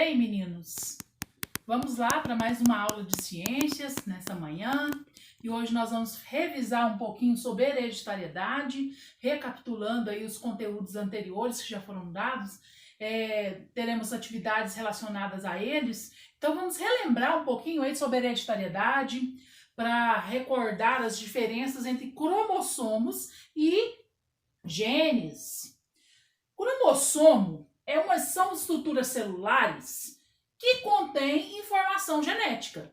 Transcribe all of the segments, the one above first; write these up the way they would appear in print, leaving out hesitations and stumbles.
bem, meninos? Vamos lá para mais uma aula de ciências nessa manhã. E hoje nós vamos revisar um pouquinho sobre hereditariedade, recapitulando aí os conteúdos anteriores que já foram dados. Teremos atividades relacionadas a eles. Então vamos relembrar um pouquinho aí sobre hereditariedade, para recordar as diferenças entre cromossomos e genes. Cromossomo são estruturas celulares que contêm informação genética.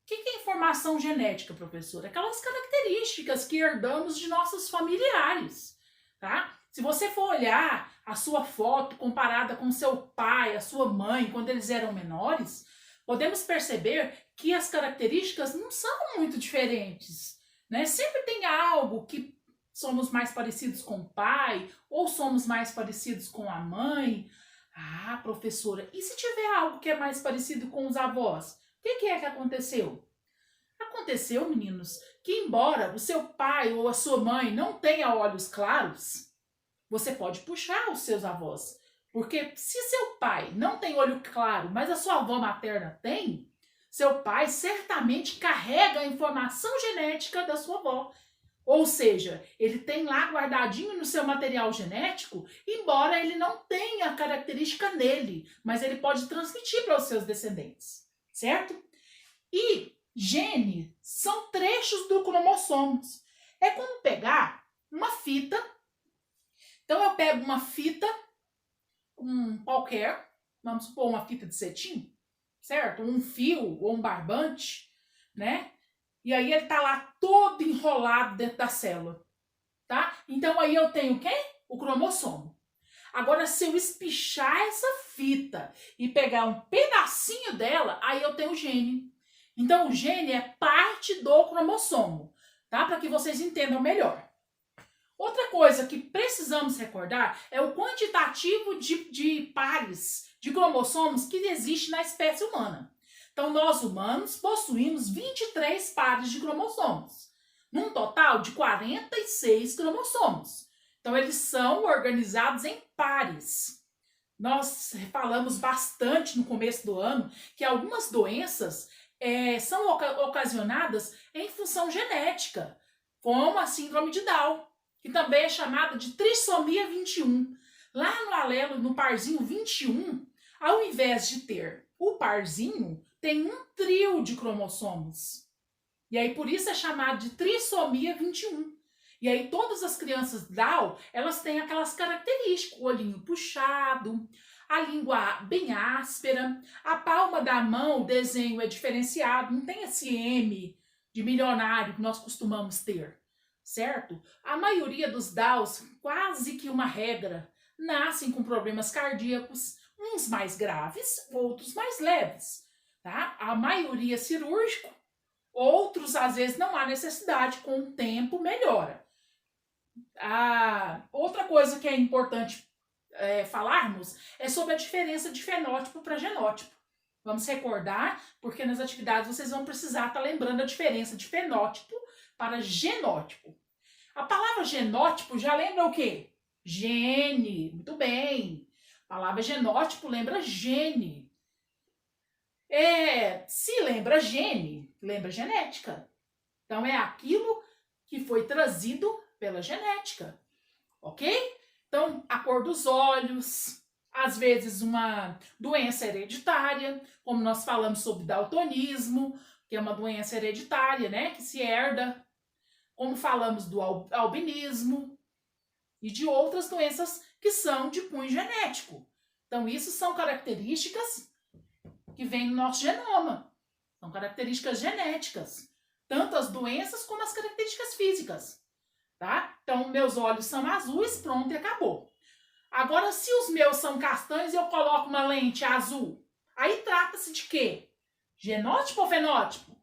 O que é informação genética, professor? Aquelas características que herdamos de nossos familiares, tá? Se você for olhar a sua foto comparada com seu pai, a sua mãe, quando eles eram menores, podemos perceber que as características não são muito diferentes, né? Sempre tem algo que somos mais parecidos com o pai, ou somos mais parecidos com a mãe. Ah, professora, e se tiver algo que é mais parecido com os avós? O que é que aconteceu? Aconteceu, meninos, que embora o seu pai ou a sua mãe não tenha olhos claros, você pode puxar os seus avós. Porque se seu pai não tem olho claro, mas a sua avó materna tem, seu pai certamente carrega a informação genética da sua avó. Ou seja, ele tem lá guardadinho no seu material genético, embora ele não tenha a característica nele, mas ele pode transmitir para os seus descendentes, certo? E gene são trechos do cromossomos. É como pegar uma fita. Então eu pego uma fita, qualquer, vamos supor uma fita de cetim, certo? Um fio ou um barbante, né? E aí ele tá lá todo enrolado dentro da célula, tá? Então aí eu tenho quem? O cromossomo. Agora, se eu espichar essa fita e pegar um pedacinho dela, aí eu tenho o gene. Então o gene é parte do cromossomo, tá? Para que vocês entendam melhor. Outra coisa que precisamos recordar é o quantitativo de pares de cromossomos que existe na espécie humana. Então, nós humanos possuímos 23 pares de cromossomos, num total de 46 cromossomos. Então, eles são organizados em pares. Nós falamos bastante no começo do ano que algumas doenças são ocasionadas em função genética, como a síndrome de Down, que também é chamada de trissomia 21. Lá no alelo, no parzinho 21, ao invés de ter o parzinho, tem um trio de cromossomos. E aí por isso é chamado de trissomia 21. E aí todas as crianças Down, elas têm aquelas características, o olhinho puxado, a língua bem áspera, a palma da mão, o desenho é diferenciado, não tem esse M de milionário que nós costumamos ter, certo? A maioria dos Downs, quase que uma regra, nascem com problemas cardíacos, uns mais graves, outros mais leves. Tá? A maioria cirúrgico, outros às vezes não há necessidade, com o tempo melhora. Outra coisa que é importante falarmos é sobre a diferença de fenótipo para genótipo. Vamos recordar, porque nas atividades vocês vão precisar estar lembrando a diferença de fenótipo para genótipo. A palavra genótipo já lembra o quê? Gene, muito bem. A palavra genótipo lembra gene. Se lembra gene, lembra genética. Então é aquilo que foi trazido pela genética, ok? Então a cor dos olhos, às vezes uma doença hereditária, como nós falamos sobre daltonismo, que é uma doença hereditária, né, que se herda, como falamos do albinismo e de outras doenças que são de cunho genético. Então isso são características que vem no nosso genoma. São características genéticas. Tanto as doenças como as características físicas. Tá? Então, meus olhos são azuis, pronto, e acabou. Agora, se os meus são castanhos e eu coloco uma lente azul, aí trata-se de quê? Genótipo ou fenótipo?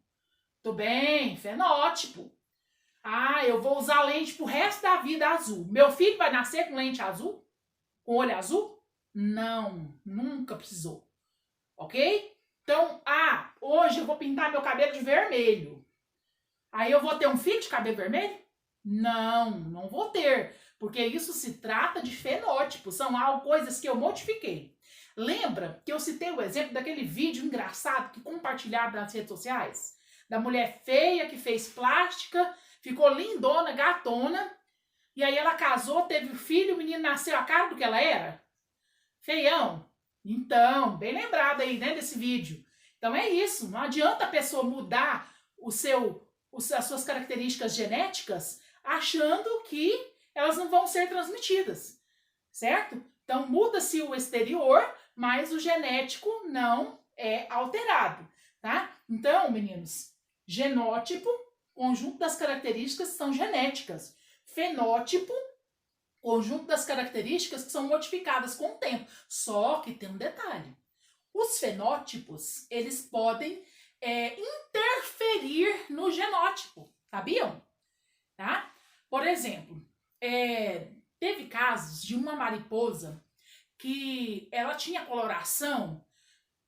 Tudo bem, fenótipo. Eu vou usar lente pro resto da vida azul. Meu filho vai nascer com lente azul? Com olho azul? Não, nunca precisou. Ok? Então, hoje eu vou pintar meu cabelo de vermelho. Aí eu vou ter um filho de cabelo vermelho? Não, não vou ter. Porque isso se trata de fenótipo. São coisas que eu modifiquei. Lembra que eu citei o exemplo daquele vídeo engraçado que compartilharam nas redes sociais? Da mulher feia que fez plástica, ficou lindona, gatona, e aí ela casou, teve o filho, o menino nasceu a cara do que ela era? Feião. Então, bem lembrado aí, né, desse vídeo. Então é isso, não adianta a pessoa mudar as suas características genéticas achando que elas não vão ser transmitidas, certo? Então muda-se o exterior, mas o genético não é alterado, tá? Então, meninos, genótipo, conjunto das características que são genéticas. Fenótipo, conjunto das características que são modificadas com o tempo. Só que tem um detalhe. Os fenótipos, eles podem interferir no genótipo, sabiam? Tá? Por exemplo, teve casos de uma mariposa que ela tinha coloração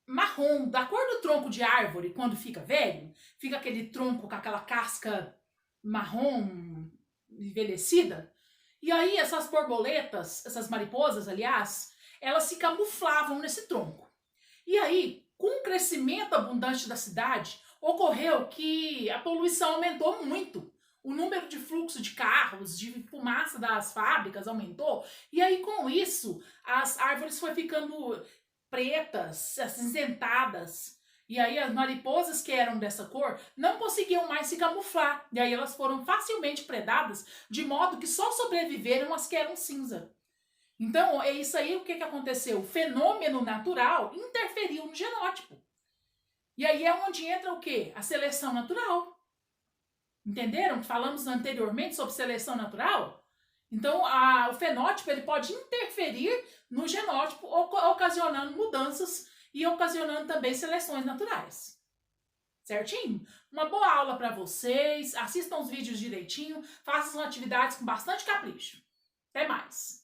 marrom, da cor do tronco de árvore quando fica velho, fica aquele tronco com aquela casca marrom envelhecida. E aí essas borboletas, essas mariposas, aliás, elas se camuflavam nesse tronco. E aí, com o crescimento abundante da cidade, ocorreu que a poluição aumentou muito. O número de fluxo de carros, de fumaça das fábricas aumentou. E aí, com isso, as árvores foram ficando pretas, acinzentadas. E aí, as mariposas que eram dessa cor não conseguiam mais se camuflar. E aí, elas foram facilmente predadas, de modo que só sobreviveram as que eram cinza. Então, é isso aí, o que aconteceu? O fenômeno natural interferiu no genótipo. E aí é onde entra o quê? A seleção natural. Entenderam? Falamos anteriormente sobre seleção natural? Então, o fenótipo ele pode interferir no genótipo, ocasionando mudanças e ocasionando também seleções naturais. Certinho? Uma boa aula para vocês. Assistam os vídeos direitinho. Façam atividades com bastante capricho. Até mais!